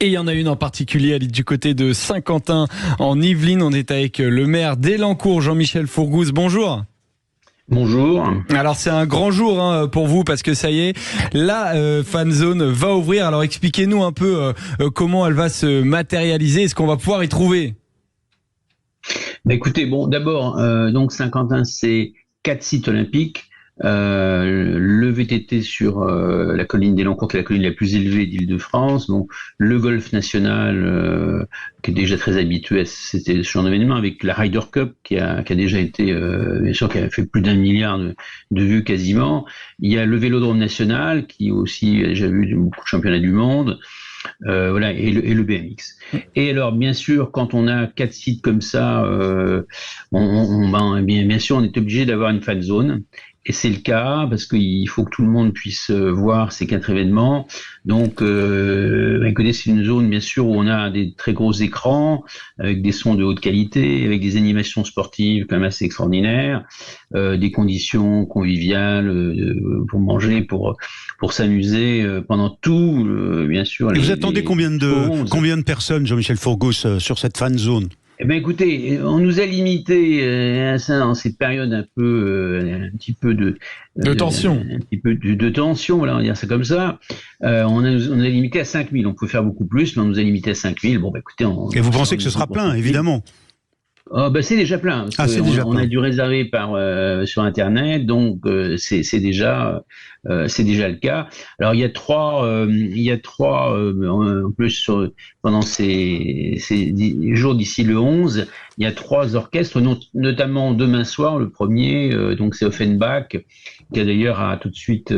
Et il y en a une en particulier, elle est du côté de Saint-Quentin en Yvelines. On est avec le maire d'Élancourt, Jean-Michel Fourgouze. Bonjour. Bonjour. Alors c'est un grand jour pour vous parce que ça y est, la fan zone va ouvrir. Alors expliquez-nous un peu comment elle va se matérialiser et ce qu'on va pouvoir y trouver. Écoutez, bon, d'abord, donc Saint-Quentin, c'est 4 sites olympiques. Le VTT sur la colline d'Élancourt, qui est la colline la plus élevée d'Île-de-France. Donc, le golf national, qui est déjà très habitué à ce genre d'événement, avec la Ryder Cup, qui a déjà été, bien sûr, qui a fait plus d'1 milliard de vues quasiment. Il y a le Vélodrome national, qui aussi a déjà vu beaucoup de championnats du monde. Voilà, et le BMX. Et alors, bien sûr, quand on a 4 sites comme ça, bien sûr, on est obligé d'avoir une fan zone. Et c'est le cas parce qu'il faut que tout le monde puisse voir ces 4 événements. Donc, écoutez, c'est une zone, bien sûr, où on a des très gros écrans avec des sons de haute qualité, avec des animations sportives quand même assez extraordinaires, des conditions conviviales pour manger, pour s'amuser pendant tout, bien sûr. Et vous attendez combien de personnes, Jean-Michel Fourgouze, sur cette fan zone? Eh ben écoutez, on nous a limité à ça dans cette période un petit peu de tension, un petit peu de tension, voilà, on va dire ça comme ça. On a limité à 5000. On pouvait faire beaucoup plus, mais on nous a limité à 5000. Bon, écoutez, et vous pensez que ce sera plein, évidemment? C'est déjà plein. On a dû réserver sur Internet, donc c'est déjà le cas. Alors il y a trois en plus pendant ces jours d'ici le 11, il y a 3 orchestres, notamment demain soir le premier, donc c'est Offenbach, qui a d'ailleurs tout de suite.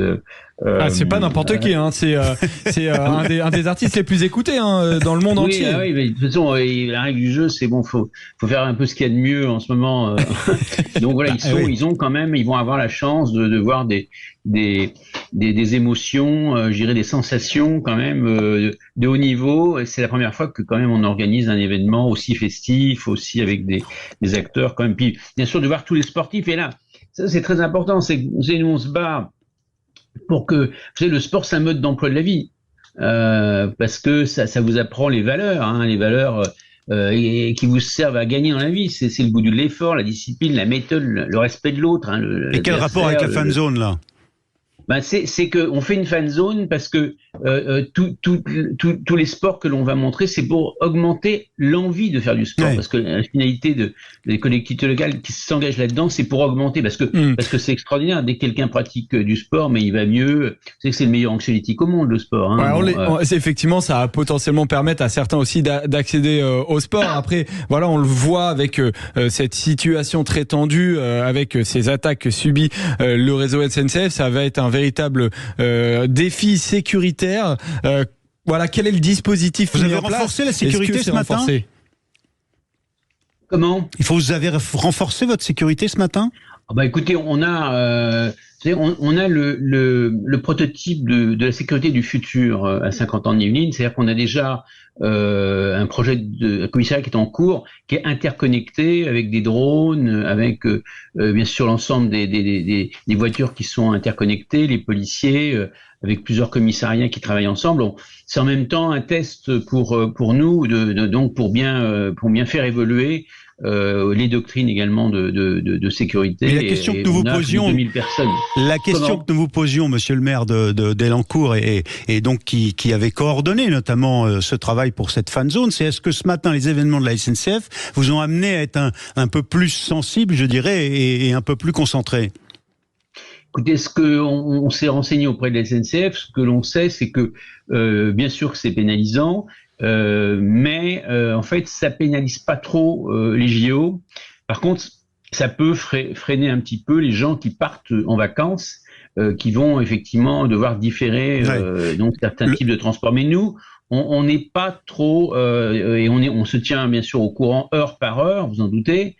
C'est pas n'importe qui, hein. C'est un des artistes les plus écoutés dans le monde entier. Oui, mais de toute façon, la règle du jeu, c'est bon, faut faire un peu ce qu'il y a de mieux en ce moment. Donc voilà, ils vont avoir la chance de voir des émotions, je dirais des sensations quand même de haut niveau. Et c'est la première fois que quand même on organise un événement aussi festif, aussi avec des acteurs quand même. Puis bien sûr de voir tous les sportifs. Et là, ça c'est très important, c'est que nous on se bat pour que, vous savez, le sport c'est un mode d'emploi de la vie, parce que ça vous apprend les valeurs et qui vous servent à gagner dans la vie. C'est le goût de l'effort, la discipline, la méthode, le respect de l'autre. Et quel rapport avec la fan zone là? C'est qu'on fait une fan zone parce que tous les sports que l'on va montrer, c'est pour augmenter l'envie de faire du sport. Ouais. Parce que la finalité des collectivités locales qui s'engagent là-dedans, c'est pour augmenter. Parce que c'est extraordinaire. Dès que quelqu'un pratique du sport, mais il va mieux. C'est le meilleur anxiolytique au monde, le sport. Effectivement, ça va potentiellement permettre à certains aussi d'accéder au sport. Après, voilà, on le voit avec cette situation très tendue, avec ces attaques que subit le réseau SNCF. Ça va être un véritable défi sécuritaire. Voilà, quel est le dispositif? Vous avez renforcé la sécurité ce matin? Comment? Vous avez renforcé votre sécurité ce matin? Écoutez, on a le prototype de la sécurité du futur à Saint-Quentin en Yvelines. C'est-à-dire qu'on a déjà un projet de commissariat qui est en cours, qui est interconnecté avec des drones, avec bien sûr l'ensemble des voitures qui sont interconnectées, les policiers, avec plusieurs commissariats qui travaillent ensemble. C'est en même temps un test pour nous, donc pour bien faire évoluer les doctrines également de sécurité. Et la question que nous vous posions, 2000 personnes. La question que nous vous posions, monsieur le maire d'Élancourt, et donc qui avait coordonné notamment ce travail pour cette fan zone, c'est est-ce que ce matin les événements de la SNCF vous ont amené à être un peu plus sensible, je dirais, et un peu plus concentré? Écoutez, ce qu'on s'est renseigné auprès de la SNCF, ce que l'on sait, c'est que bien sûr c'est pénalisant, mais en fait ça pénalise pas trop les JO. Par contre, ça peut freiner un petit peu les gens qui partent en vacances, qui vont effectivement devoir différer donc certains types de transports. Mais nous, on n'est pas trop et on se tient bien sûr au courant heure par heure, vous en doutez.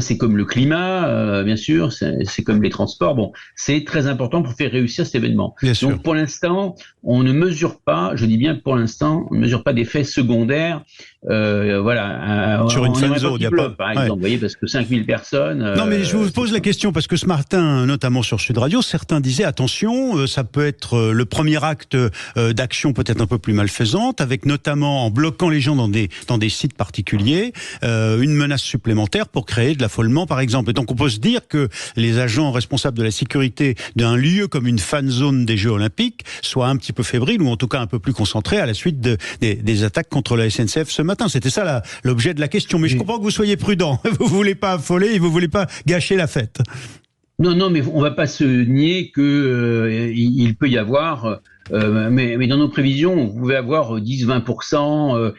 C'est comme le climat, bien sûr, c'est comme les transports. Bon, c'est très important pour faire réussir cet événement. Donc pour l'instant, on ne mesure pas, je dis bien pour l'instant, on ne mesure pas d'effets secondaires voilà. Sur une fan zone, il n'y a pas. Par exemple, vous voyez, parce que 5000 personnes. Non, mais je vous pose la question parce que ce matin, notamment sur Sud Radio, certains disaient attention, ça peut être le premier acte d'action peut-être un peu plus malfaisante, avec notamment en bloquant les gens dans des sites particuliers, une menace supplémentaire pour créer de l'affolement, par exemple. Et donc on peut se dire que les agents responsables de la sécurité d'un lieu comme une fan zone des Jeux Olympiques soient un petit peu fébriles ou en tout cas un peu plus concentrés à la suite des attaques contre la SNCF ce matin. C'était ça l'objet de la question. Mais je comprends que vous soyez prudent. Vous voulez pas affoler et vous voulez pas gâcher la fête. Non, mais on va pas se nier que il peut y avoir. Mais dans nos prévisions, vous pouvez avoir 10-20%,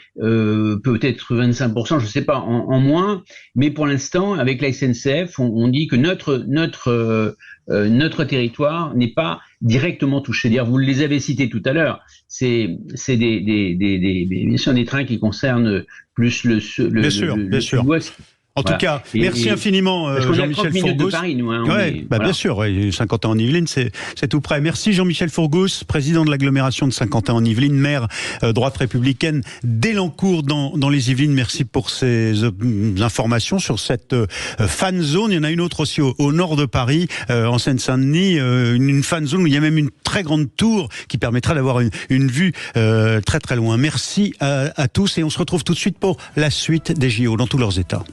peut-être 25%, je ne sais pas, en moins. Mais pour l'instant, avec la SNCF, on dit que notre territoire n'est pas directement touché. C'est-à-dire, vous les avez cités tout à l'heure. C'est bien sûr des trains qui concernent plus le sud-ouest. En tout cas, merci infiniment Jean-Michel Fourgousse. De Paris, nous, hein, bien sûr, Saint-Quentin-en-Yvelines, c'est tout près. Merci Jean-Michel Fourgousse, président de l'agglomération de Saint-Quentin-en-Yvelines, maire droite républicaine d'Élancourt dans les Yvelines. Merci pour ces informations sur cette fan zone. Il y en a une autre aussi au nord de Paris, en Seine-Saint-Denis, une fan zone où il y a même une très grande tour qui permettra d'avoir une vue très très loin. Merci à tous et on se retrouve tout de suite pour la suite des JO dans tous leurs états.